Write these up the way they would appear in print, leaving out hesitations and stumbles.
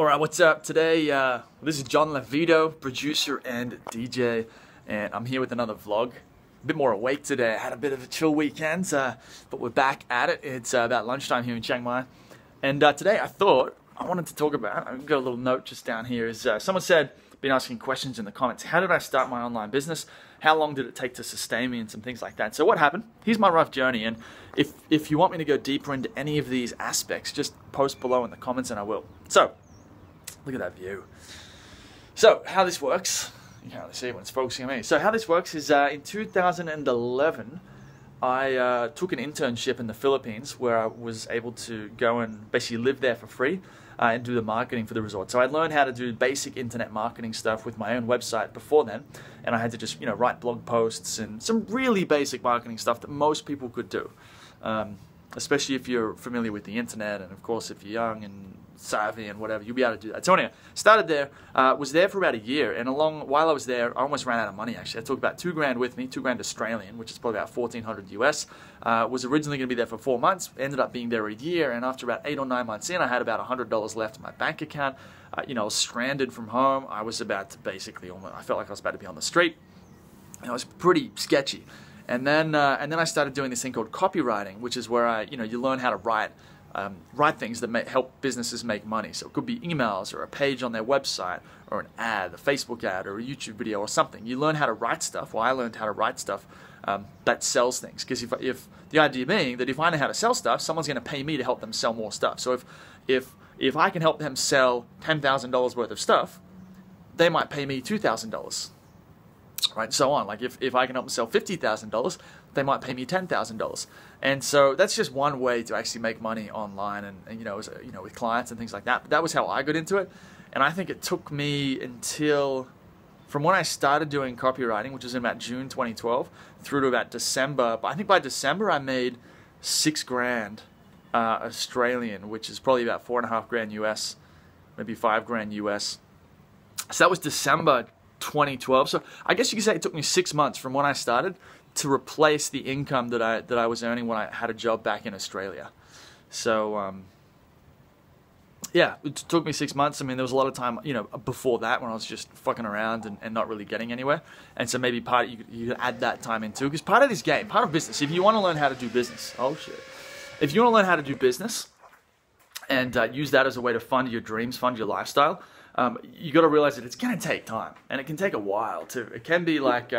Alright, what's up? Today, this is John Lavido, producer and DJ, and I'm here with another vlog. A bit more awake today. I had a bit of a chill weekend, but we're back at it. It's about lunchtime here in Chiang Mai. And today I thought I wanted to talk about, I've got a little note just down here, is someone said, been asking questions in the comments, how did I start my online business? How long did it take to sustain me and some things like that? So what happened? Here's my rough journey, and if you want me to go deeper into any of these aspects, just post below in the comments and I will. So, look at that view. So, how this works, you can't really see it when it's focusing on me. So how this works is in 2011, I took an internship in the Philippines where I was able to go and basically live there for free and do the marketing for the resort. So I learned how to do basic internet marketing stuff with my own website before then, and I had to just, you know, write blog posts and some really basic marketing stuff that most people could do. Especially if you're familiar with the internet, and of course if you're young and savvy and whatever, you'll be able to do that. So anyway, started there, was there for about a year, and while I was there, I almost ran out of money actually. I took about $2,000 with me, $2,000 Australian, which is probably about 1,400 US. Was originally going to be there for 4 months, ended up being there a year, and after about 8 or 9 months in, I had about $100 left in my bank account. You know, I was stranded from home. I was about to basically, I felt like I was about to be on the street. And it was pretty sketchy. And then I started doing this thing called copywriting, which is where you learn how to write things that help businesses make money. So it could be emails or a page on their website or an ad, a Facebook ad or a YouTube video or something. You learn how to write stuff. Well, I learned how to write stuff that sells things. Because if the idea being that if I know how to sell stuff, someone's going to pay me to help them sell more stuff. So if I can help them sell $10,000 worth of stuff, they might pay me $2,000. Right, so on. Like if I can help them sell $50,000, they might pay me $10,000, and so that's just one way to actually make money online, and with clients and things like that. But that was how I got into it, and I think it took me until from when I started doing copywriting, which was in about June 2012, through to about December. But I think by December I made $6,000 Australian, which is probably about $4,500 US, maybe $5,000 US. So that was December 2012. So I guess you could say it took me 6 months from when I started to replace the income that I was earning when I had a job back in Australia. So yeah, it took me 6 months. I mean, there was a lot of time, before that when I was just fucking around and not really getting anywhere. And so maybe you could add that time into, because part of this game, part of business, if you want to learn how to do business, if you want to learn how to do business and use that as a way to fund your dreams, fund your lifestyle, you got to realize that it's going to take time, and it can take a while too. It can be like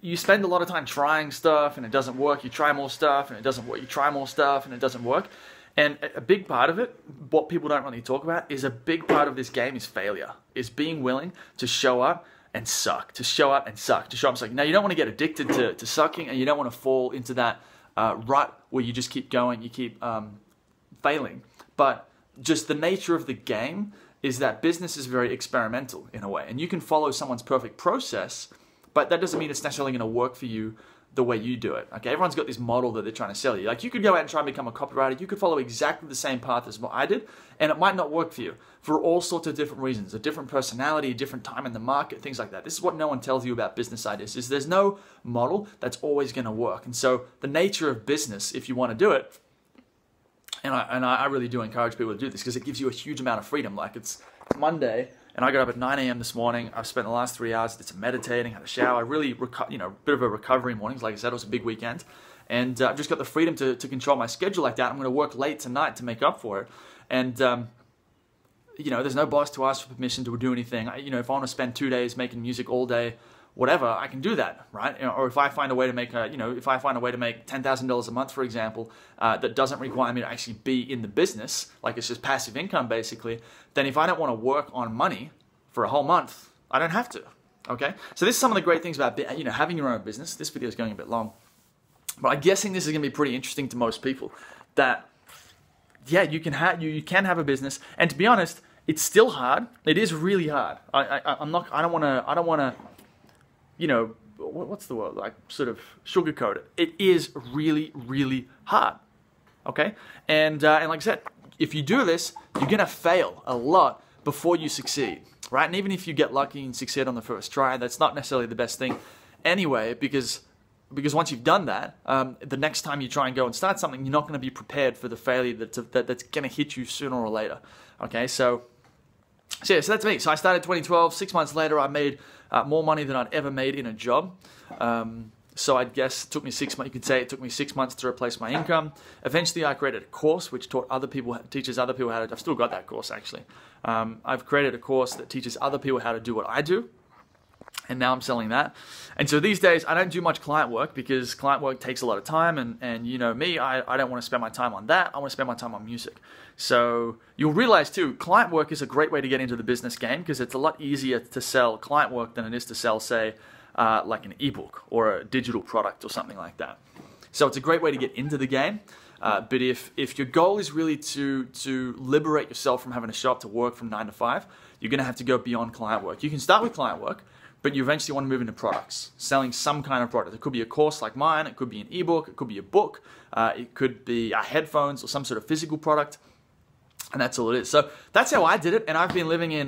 you spend a lot of time trying stuff and it doesn't work. You try more stuff and it doesn't work. You try more stuff and it doesn't work. And a big part of it, what people don't really talk about, is a big part of this game is failure. Is being willing to show up and suck, to show up and suck, to show up and suck. Now, you don't want to get addicted to sucking, and you don't want to fall into that rut where you just keep going, you keep failing. But just the nature of the game is that business is very experimental in a way, and you can follow someone's perfect process, but that doesn't mean it's necessarily going to work for you the way you do it. Okay, everyone's got this model that they're trying to sell you. Like, you could go out and try and become a copywriter. You could follow exactly the same path as what I did, and it might not work for you for all sorts of different reasons: a different personality, a different time in the market, things like that. This is what no one tells you about business ideas: is there's no model that's always going to work. And so the nature of business, if you want to do it, and I really do encourage people to do this, because it gives you a huge amount of freedom. Like, it's Monday, and I got up at 9 a.m. this morning. I've spent the last 3 hours, did some meditating, had a shower, really, bit of a recovery morning. Like I said, it was a big weekend. And I've just got the freedom to control my schedule like that. I'm going to work late tonight to make up for it. And, there's no boss to ask for permission to do anything. If I want to spend 2 days making music all day, whatever, I can do that, right? Or if I find a way to make $10,000 a month, for example, that doesn't require me to actually be in the business, like it's just passive income basically, then if I don't want to work on money for a whole month, I don't have to. Okay? So this is some of the great things about having your own business. This video is going a bit long, but I'm guessing this is going to be pretty interesting to most people. That you can have a business, and to be honest, it's still hard. It is really hard. I don't want to. What's the word? Like, sort of sugarcoat it. It is really, really hard. Okay? And like I said, if you do this, you're going to fail a lot before you succeed, right? And even if you get lucky and succeed on the first try, that's not necessarily the best thing anyway, because because once you've done that, the next time you try and go and start something, you're not going to be prepared for the failure that's going to hit you sooner or later. Okay, so yeah, so that's me. So I started 2012. 6 months later, I made more money than I'd ever made in a job. So I guess it took me 6 months. You could say it took me 6 months to replace my income. Eventually, I created a course which teaches other people how to. I've still got that course actually. I've created a course that teaches other people how to do what I do, and now I'm selling that. And so these days, I don't do much client work because client work takes a lot of time, and you know me, I don't want to spend my time on that. I want to spend my time on music. So you'll realize too, client work is a great way to get into the business game because it's a lot easier to sell client work than it is to sell, say, like an ebook or a digital product or something like that. So it's a great way to get into the game. But if your goal is really to liberate yourself from having to show up to work from 9 to 5, you're going to have to go beyond client work. You can start with client work, but you eventually want to move into products, selling some kind of product. It could be a course like mine, it could be an ebook, it could be a book, it could be headphones or some sort of physical product. And that's all it is. So that's how I did it. And I've been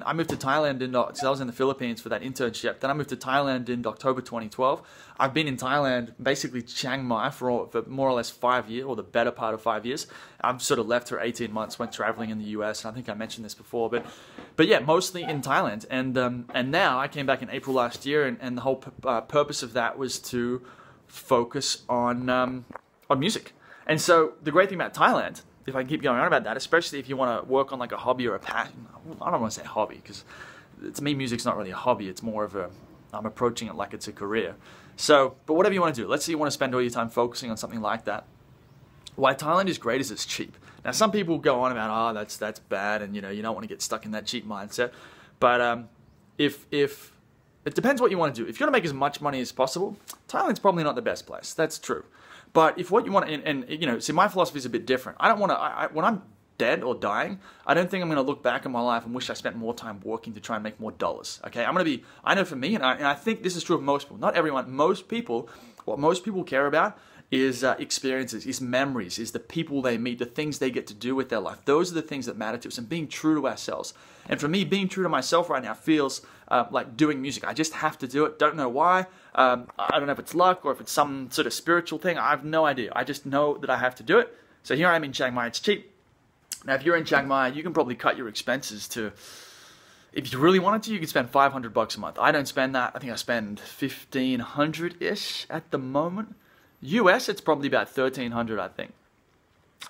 I moved to Thailand so I was in the Philippines for that internship. Then I moved to Thailand in October 2012. I've been in Thailand, basically Chiang Mai, for more or less 5 years, or the better part of 5 years. I've sort of left for 18 months, went traveling in the US. And I think I mentioned this before, but yeah, mostly in Thailand. And now I came back in April last year, and the whole purpose of that was to focus on music. And so the great thing about Thailand, if I can keep going on about that, especially if you want to work on like a hobby or a passion. I don't want to say hobby because to me music's not really a hobby. It's more of I'm approaching it like it's a career. So, but whatever you want to do, let's say you want to spend all your time focusing on something like that. Why Thailand is great is it's cheap. Now some people go on about, that's bad, and you don't want to get stuck in that cheap mindset. But if it depends what you want to do. If you want to make as much money as possible, Thailand's probably not the best place. That's true. But if what you want, see, my philosophy is a bit different. I don't want to, when I'm dead or dying, I don't think I'm going to look back on my life and wish I spent more time working to try and make more dollars. Okay, I know for me, and I think this is true of most people, not everyone, most people, what most people care about is experiences, is memories, is the people they meet, the things they get to do with their life. Those are the things that matter to us, and being true to ourselves. And for me, being true to myself right now feels like doing music. I just have to do it. Don't know why. I don't know if it's luck or if it's some sort of spiritual thing. I have no idea. I just know that I have to do it. So here I am in Chiang Mai. It's cheap. Now, if you're in Chiang Mai, you can probably cut your expenses to, if you really wanted to, you could spend $500 a month. I don't spend that. I think I spend $1,500-ish at the moment. US, it's probably about $1,300, I think.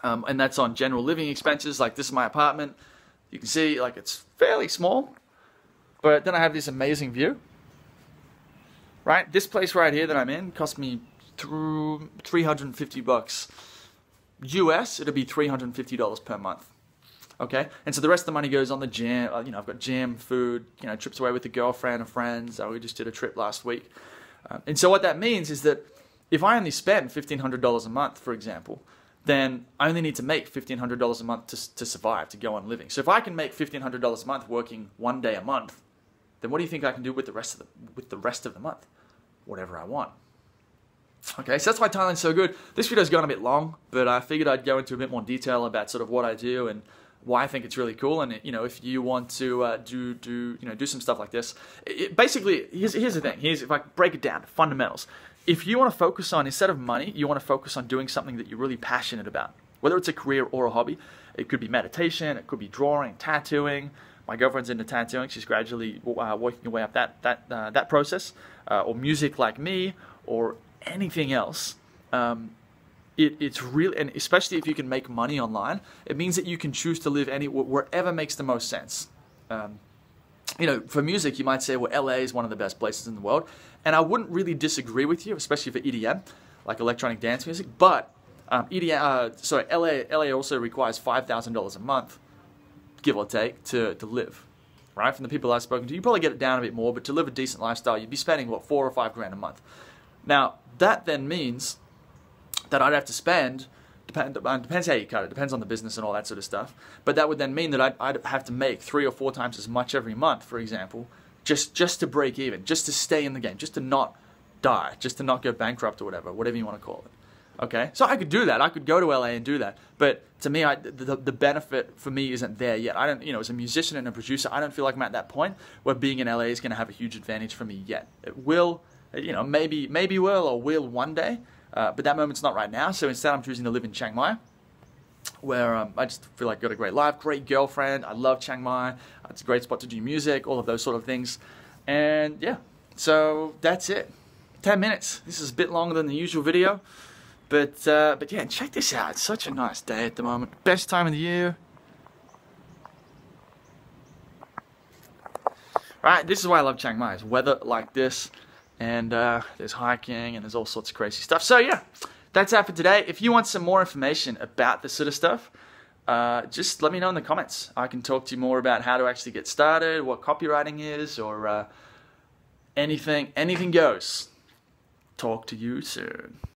And that's on general living expenses. Like, this is my apartment. You can see, like, it's fairly small. But then I have this amazing view. Right? This place right here that I'm in cost me $350. US, it'll be $350 per month. Okay? And so the rest of the money goes on the gym. I've got gym, food, trips away with the girlfriend and friends. We just did a trip last week. And so what that means is that if I only spend $1,500 a month, for example, then I only need to make $1,500 a month to survive, to go on living. So if I can make $1,500 a month working 1 day a month, then what do you think I can do with the rest of the month? Whatever I want. Okay, so that's why Thailand's so good. This video's gone a bit long, but I figured I'd go into a bit more detail about sort of what I do and why I think it's really cool. And if you want to do some stuff like this, basically here's the thing. If I break it down, fundamentals. If you want to focus on, instead of money, you want to focus on doing something that you're really passionate about, whether it's a career or a hobby. It could be meditation, it could be drawing, tattooing. My girlfriend's into tattooing. She's gradually working her way up that process, or music like me, or anything else. It's really, and especially if you can make money online, it means that you can choose to live wherever makes the most sense. For music, you might say, well, LA is one of the best places in the world. And I wouldn't really disagree with you, especially for EDM, like electronic dance music. But LA also requires $5,000 a month, give or take, to live. Right? From the people I've spoken to, you probably get it down a bit more, but to live a decent lifestyle, you'd be spending, $4 or $5 grand a month. Now, that then means that I'd have to spend, depends how you cut it, depends on the business and all that sort of stuff, but that would then mean that I'd have to make 3 or 4 times as much every month, for example, just to break even, just to stay in the game, just to not die, just to not go bankrupt or whatever you want to call it. Okay? So I could do that. I could go to LA and do that. But to me, the benefit for me isn't there yet. I don't, as a musician and a producer, I don't feel like I'm at that point where being in LA is going to have a huge advantage for me yet. It will You know, maybe will one day, but that moment's not right now. So instead, I'm choosing to live in Chiang Mai, where I just feel like I got a great life, great girlfriend. I love Chiang Mai. It's a great spot to do music, all of those sort of things. And yeah, so that's it. 10 minutes. This is a bit longer than the usual video, but yeah, check this out. It's such a nice day at the moment. Best time of the year. Right, this is why I love Chiang Mai. It's weather like this, and there's hiking, and there's all sorts of crazy stuff. So yeah, that's it for today. If you want some more information about this sort of stuff, just let me know in the comments. I can talk to you more about how to actually get started, what copywriting is, or anything goes. Talk to you soon.